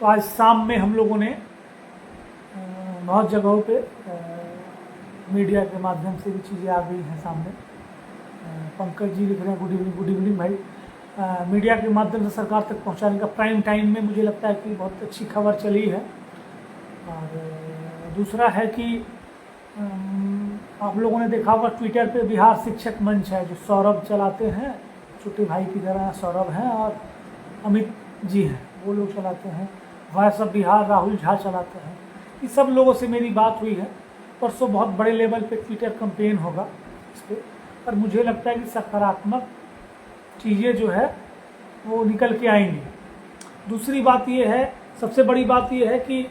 तो आज शाम में हम लोगों ने बहुत जगहों पे मीडिया के माध्यम से भी चीज़ें आ गई हैं सामने। पंकज जी लिख रहे हैं गुड इवनिंग भाई। मीडिया के माध्यम से सरकार तक पहुंचाने का प्राइम टाइम में मुझे लगता है कि बहुत अच्छी खबर चली है। और दूसरा है कि आप लोगों ने देखा होगा ट्विटर पे बिहार शिक्षक मंच है जो सौरभ चलाते हैं, छोटे भाई की तरह सौरभ हैं और अमित जी हैं, वो लोग चलाते हैं। वॉइस ऑफ बिहार राहुल झा चलाते हैं। ये सब लोगों से मेरी बात हुई है। परसों बहुत बड़े लेवल पे ट्विटर कैंपेन होगा इस पर, पर मुझे लगता है कि सकारात्मक चीज़ें जो है वो निकल के आएंगी। दूसरी बात ये है, सबसे बड़ी बात ये है कि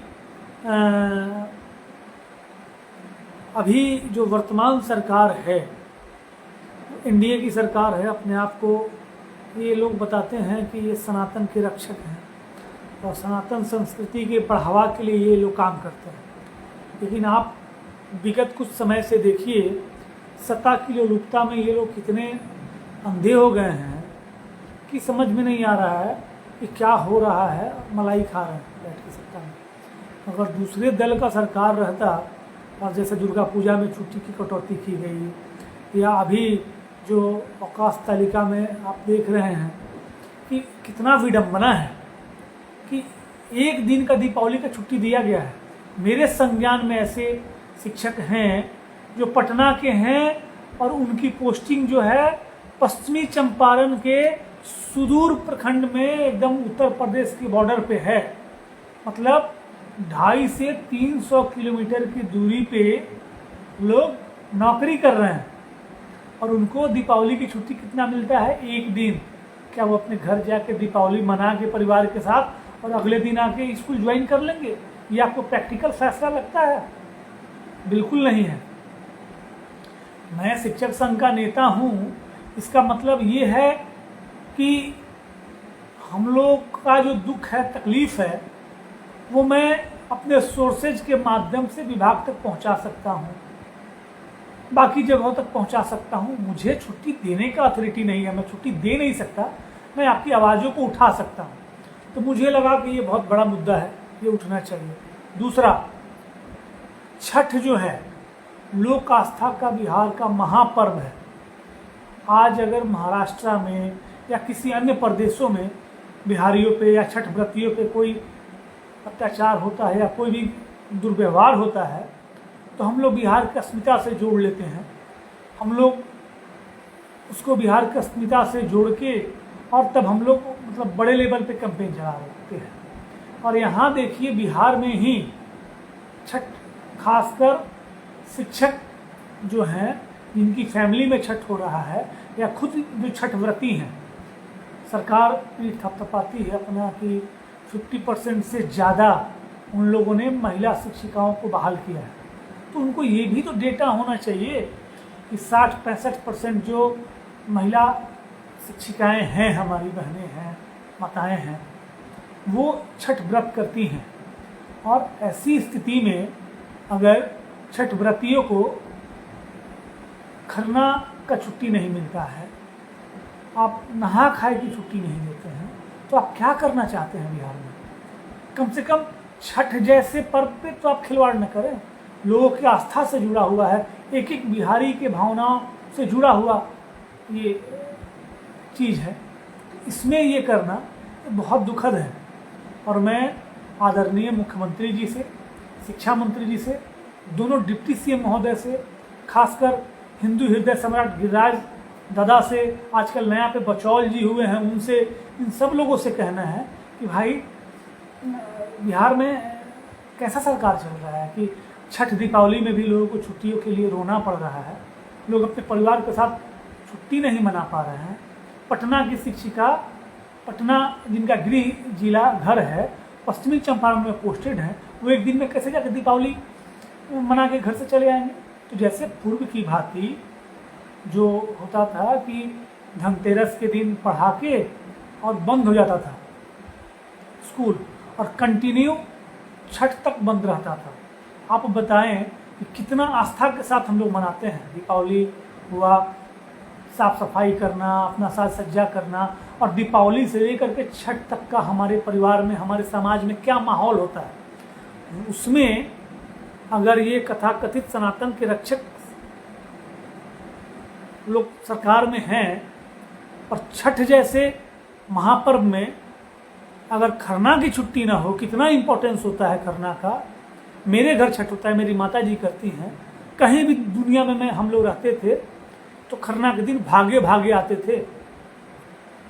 अभी जो वर्तमान सरकार है, एनडीए की सरकार है, अपने आप को ये लोग बताते हैं कि ये सनातन के रक्षक हैं और सनातन संस्कृति के बढ़ावा के लिए ये लोग काम करते हैं। लेकिन आप विगत कुछ समय से देखिए सत्ता की जो लुप्तता में ये लोग कितने अंधे हो गए हैं कि समझ में नहीं आ रहा है कि क्या हो रहा है। मलाई खा रहे हैं बैठ के सत्ता में। अगर दूसरे दल का सरकार रहता और जैसे दुर्गा पूजा में छुट्टी की कटौती की गई, या अभी जो अवकाश तालिका में आप देख रहे हैं कि कितना विडंबना है कि एक दिन का दीपावली का छुट्टी दिया गया है। मेरे संज्ञान में ऐसे शिक्षक हैं जो पटना के हैं और उनकी पोस्टिंग जो है पश्चिमी चंपारण के सुदूर प्रखंड में एकदम उत्तर प्रदेश के बॉर्डर पे है। मतलब 250 से 300 किलोमीटर की दूरी पे लोग नौकरी कर रहे हैं और उनको दीपावली की छुट्टी कितना मिलता है? एक दिन। क्या वो अपने घर जाके दीपावली मना के परिवार के साथ और अगले दिन आके स्कूल ज्वाइन कर लेंगे? ये आपको प्रैक्टिकल फैसला लगता है? बिल्कुल नहीं है। मैं शिक्षक संघ का नेता हूँ, इसका मतलब ये है कि हम लोग का जो दुख है, तकलीफ है, वो मैं अपने सोर्सेज के माध्यम से विभाग तक पहुंचा सकता हूं, बाकी जगहों तक पहुंचा सकता हूं। मुझे छुट्टी देने का अथॉरिटी नहीं है, मैं छुट्टी दे नहीं सकता। मैं आपकी आवाज़ों को उठा सकता हूं। तो मुझे लगा कि ये बहुत बड़ा मुद्दा है, ये उठना चाहिए। दूसरा, छठ जो है लोक आस्था का बिहार का महापर्व है। आज अगर महाराष्ट्र में या किसी अन्य प्रदेशों में बिहारियों पे या छठ व्रतियों पे कोई अत्याचार होता है या कोई भी दुर्व्यवहार होता है तो हम लोग बिहार की अस्मिता से जोड़ लेते हैं। हम लोग उसको बिहार की अस्मिता से जोड़ के और तब हम लोग मतलब बड़े लेवल पे कैंपेन चला रहे हैं। और यहाँ देखिए बिहार में ही छठ, खासकर शिक्षक जो हैं जिनकी फैमिली में छठ हो रहा है या खुद जो छठ व्रती हैं, सरकार पीठ थपथपाती है अपना कि 50% से ज़्यादा उन लोगों ने महिला शिक्षिकाओं को बहाल किया है। तो उनको ये भी तो डेटा होना चाहिए कि 60-65% जो महिला शिक्षिकाएं हैं, हमारी बहनें हैं, माताएं हैं, वो छठ व्रत करती हैं। और ऐसी स्थिति में अगर छठ व्रतियों को खरना का छुट्टी नहीं मिलता है, आप नहा खाए की छुट्टी नहीं देते हैं, तो आप क्या करना चाहते हैं बिहार में? कम से कम छठ जैसे पर्व पे तो आप खिलवाड़ न करें। लोगों की आस्था से जुड़ा हुआ है, एक एक बिहारी के भावनाओं से जुड़ा हुआ ये चीज़ है। इसमें ये करना बहुत दुखद है। और मैं आदरणीय मुख्यमंत्री जी से, शिक्षा मंत्री जी से, दोनों डिप्टी सीएम महोदय से, खासकर हिंदू हृदय सम्राट गिरिराज दादा से, आजकल नया पे बचौल जी हुए हैं, उनसे, इन सब लोगों से कहना है कि भाई बिहार में कैसा सरकार चल रहा है कि छठ दीपावली में भी लोगों को छुट्टियों के लिए रोना पड़ रहा है। लोग अपने परिवार के साथ छुट्टी नहीं मना पा रहे हैं। पटना की शिक्षिका, पटना जिनका गृह जिला घर है, पश्चिमी चंपारण में पोस्टेड हैं, वो एक दिन में कैसे जाकर दीपावली मना के घर से चले आएंगे? तो जैसे पूर्व की भांति जो होता था कि धनतेरस के दिन पढ़ा के और बंद हो जाता था स्कूल और कंटिन्यू छठ तक बंद रहता था। आप बताएं कि कितना आस्था के साथ हम लोग मनाते हैं। दीपावली हुआ, साफ सफाई करना, अपना साज सज्जा करना, और दीपावली से लेकर के छठ तक का हमारे परिवार में, हमारे समाज में क्या माहौल होता है, उसमें अगर ये कथाकथित सनातन के रक्षक लोग सरकार में हैं और छठ जैसे महापर्व में अगर खरना की छुट्टी ना हो, कितना इम्पोर्टेंस होता है खरना का। मेरे घर छठ होता है, मेरी माता जी करती हैं, कहीं भी दुनिया में हम लोग रहते थे तो खरना के दिन भागे भागे आते थे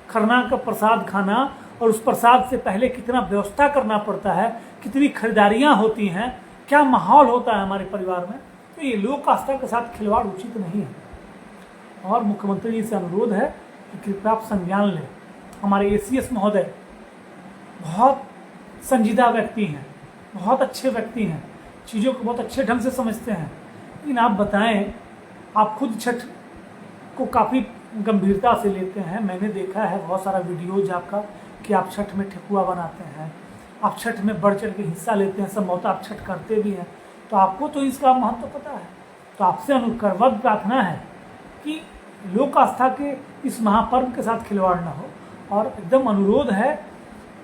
खरना का प्रसाद खाना, और उस प्रसाद से पहले कितना व्यवस्था करना पड़ता है, कितनी खरीदारियां होती हैं, क्या माहौल होता है हमारे परिवार में। तो ये लोक आस्था के साथ खिलवाड़ उचित नहीं है, और मुख्यमंत्री जी से अनुरोध है कि कृपया आप संज्ञान लें। हमारे एसीएस महोदय बहुत संजीदा व्यक्ति हैं, बहुत अच्छे व्यक्ति हैं, चीज़ों को बहुत अच्छे ढंग से समझते हैं, लेकिन आप बताएं, आप खुद छठ को काफ़ी गंभीरता से लेते हैं। मैंने देखा है बहुत सारा वीडियोज आपका कि आप छठ में ठेकुआ बनाते हैं, आप छठ में बढ़ चढ़ के हिस्सा लेते हैं, संभवतः आप छठ करते भी हैं, तो आपको तो इसका महत्व पता है। तो आपसे अनुकरवत प्रार्थना है कि लोक आस्था के इस महापर्व के साथ खिलवाड़ ना हो, और एकदम अनुरोध है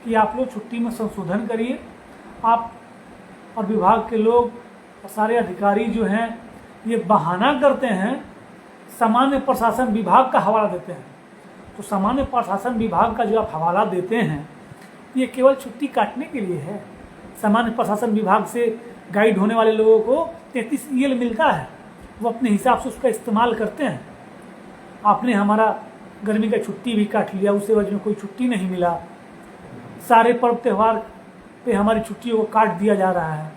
कि आप लोग छुट्टी में संशोधन करिए। आप और विभाग के लोग और सारे अधिकारी जो हैं ये बहाना करते हैं, सामान्य प्रशासन विभाग का हवाला देते हैं। तो सामान्य प्रशासन विभाग का जो आप हवाला देते हैं ये केवल छुट्टी काटने के लिए है। सामान्य प्रशासन विभाग से गाइड होने वाले लोगों को 33 ईएल मिलता है, वो अपने हिसाब से उसका इस्तेमाल करते हैं। आपने हमारा गर्मी का छुट्टी भी काट लिया, उस एवज में कोई छुट्टी नहीं मिला। सारे पर्व त्यौहार पे हमारी छुट्टियों को काट दिया जा रहा है,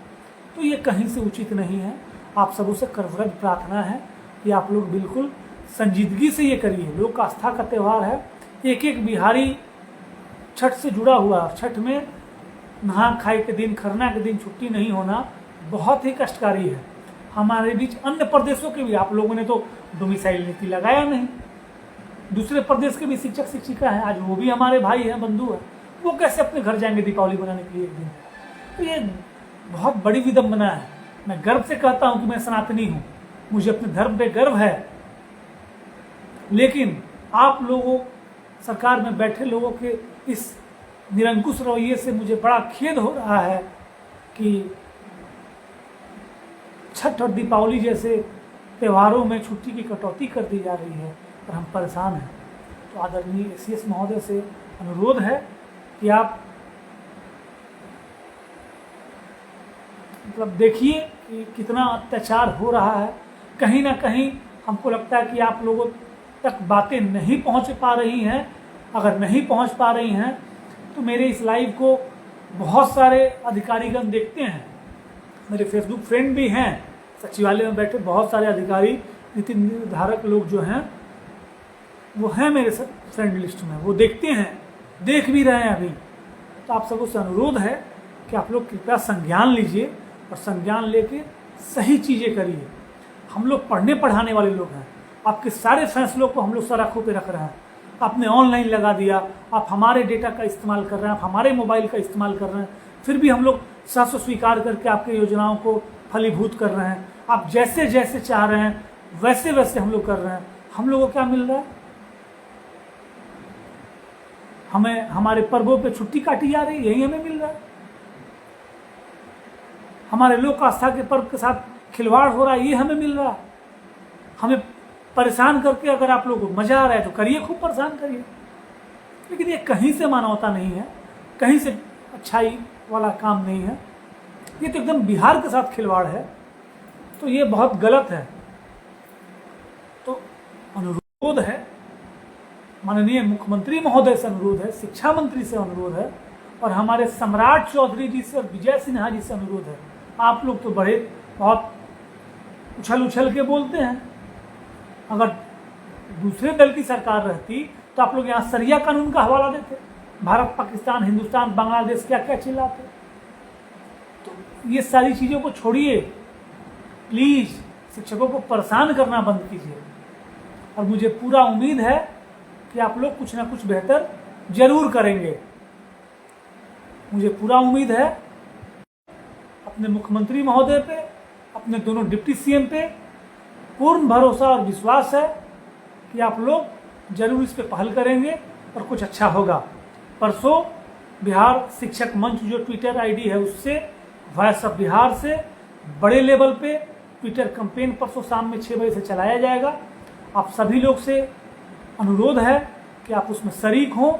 तो ये कहीं से उचित नहीं है। आप सबों से करवत प्रार्थना है कि आप लोग बिल्कुल संजीदगी से ये करिए। लोक आस्था का त्यौहार है, एक एक बिहारी छठ से जुड़ा हुआ। छठ में नहा खाए के दिन, खरना के दिन छुट्टी नहीं होना बहुत ही कष्टकारी है। हमारे बीच अन्य प्रदेशों के भी, आप लोगों ने तो डोमिसाइल नीति लगाया नहीं, दूसरे प्रदेश के भी शिक्षक शिक्षिका हैं, आज वो भी हमारे भाई हैं, बंधु हैं, वो कैसे अपने घर जाएंगे दीपावली मनाने के लिए एक दिन। तो ये बहुत बड़ी विडंबना है। मैं गर्व से कहता हूँ कि मैं सनातनी हूँ, मुझे अपने धर्म पे गर्व है, लेकिन आप लोगों, सरकार में बैठे लोगों के इस निरंकुश रवैये से मुझे बड़ा खेद हो रहा है कि छठ और दीपावली जैसे त्योहारों में छुट्टी की कटौती कर दी जा रही है और हम परेशान हैं। तो आदरणीय एसीएस महोदय से अनुरोध है कि आप मतलब देखिए कि कितना अत्याचार हो रहा है। कहीं ना कहीं हमको लगता है कि आप लोगों तक बातें नहीं पहुंच पा रही हैं। अगर नहीं पहुंच पा रही हैं तो मेरे इस लाइव को बहुत सारे अधिकारीगण देखते हैं, मेरे फेसबुक फ्रेंड भी हैं, सचिवालय में बैठे बहुत सारे अधिकारी, नीति निर्धारक लोग जो हैं वो हैं मेरे फ्रेंड लिस्ट में, वो देखते हैं, देख भी रहे हैं अभी। तो आप सबों से अनुरोध है कि आप लोग कृपया संज्ञान लीजिए और संज्ञान लेके सही चीज़ें करिए। हम लोग पढ़ने पढ़ाने वाले लोग हैं, आपके सारे फैसलों को हम लोग सराखों पे रख रहे हैं। आपने ऑनलाइन लगा दिया, आप हमारे डेटा का इस्तेमाल कर रहे हैं, आप हमारे मोबाइल का इस्तेमाल कर रहे हैं, फिर भी हम लोग सहर्ष स्वीकार करके आपके योजनाओं को फलीभूत कर रहे हैं। आप जैसे जैसे चाह रहे हैं वैसे वैसे हम लोग कर रहे हैं। हम लोगों को क्या मिल रहा है? हमें हमारे पर्वों पे छुट्टी काटी जा रही है, यही हमें मिल रहा है। हमारे लोक आस्था के पर्व के साथ खिलवाड़ हो रहा है, ये हमें मिल रहा है। हमें परेशान करके अगर आप लोगों को मजा आ रहा है तो करिए, खूब परेशान करिए, लेकिन ये कहीं से मानवता नहीं है, कहीं से अच्छाई वाला काम नहीं है। ये तो एकदम बिहार के साथ खिलवाड़ है, तो ये बहुत गलत है। तो अनुरोध है, माननीय मुख्यमंत्री महोदय से अनुरोध है, शिक्षा मंत्री से अनुरोध है, और हमारे सम्राट चौधरी जी से और विजय सिन्हा जी से अनुरोध है। आप लोग तो बड़े बहुत उछल उछल के बोलते हैं। अगर दूसरे दल की सरकार रहती तो आप लोग यहाँ शरिया कानून का हवाला देते, भारत पाकिस्तान हिंदुस्तान बांग्लादेश क्या क्या चिल्लाते। तो ये सारी चीज़ों को छोड़िए प्लीज़, शिक्षकों को परेशान करना बंद कीजिए। और मुझे पूरा उम्मीद है कि आप लोग कुछ ना कुछ बेहतर जरूर करेंगे। मुझे पूरा उम्मीद है अपने मुख्यमंत्री महोदय पे, अपने दोनों डिप्टी सीएम पे पूर्ण भरोसा और विश्वास है कि आप लोग जरूर इस पर पहल करेंगे और कुछ अच्छा होगा। परसों बिहार शिक्षक मंच जो ट्विटर आईडी है उससे वॉइस ऑफ बिहार से बड़े लेवल पे ट्विटर कैंपेन परसों शाम में 6 बजे से चलाया जाएगा। आप सभी लोग से अनुरोध है कि आप उसमें शरीक हों,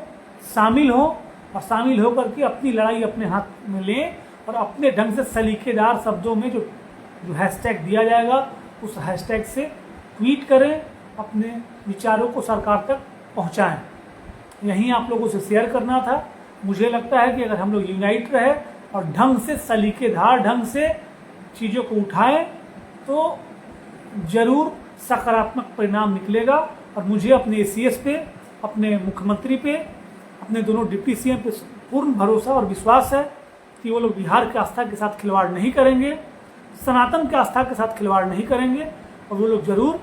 शामिल हों और शामिल होकर के अपनी लड़ाई अपने हाथ में लें और अपने ढंग से सलीकेदार शब्दों में जो हैशटैग दिया जाएगा उस हैशटैग से ट्वीट करें, अपने विचारों को सरकार तक पहुंचाएं। यही आप लोगों से शेयर करना था। मुझे लगता है कि अगर हम लोग यूनाइट रहे और ढंग से सलीकेदार ढंग से चीज़ों को उठाएं तो जरूर सकारात्मक परिणाम निकलेगा। और मुझे अपने ACS पे, अपने मुख्यमंत्री पे, अपने दोनों डिप्टी CM पे पूर्ण भरोसा और विश्वास है कि वो लोग बिहार की आस्था के साथ खिलवाड़ नहीं करेंगे, सनातन की आस्था के साथ खिलवाड़ नहीं करेंगे और वो लोग जरूर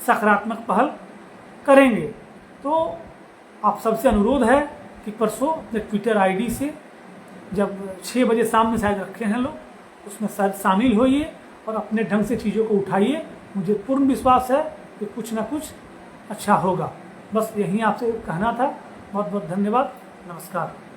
सकारात्मक पहल करेंगे। तो आप सबसे अनुरोध है कि परसों अपने ट्विटर आईडी से जब 6 बजे शाम में शायद रखे हैं लोग, उसमें शामिल होइए और अपने ढंग से चीज़ों को उठाइए। मुझे पूर्ण विश्वास है कि कुछ ना कुछ अच्छा होगा। बस यही आपसे कहना था। बहुत बहुत धन्यवाद। नमस्कार।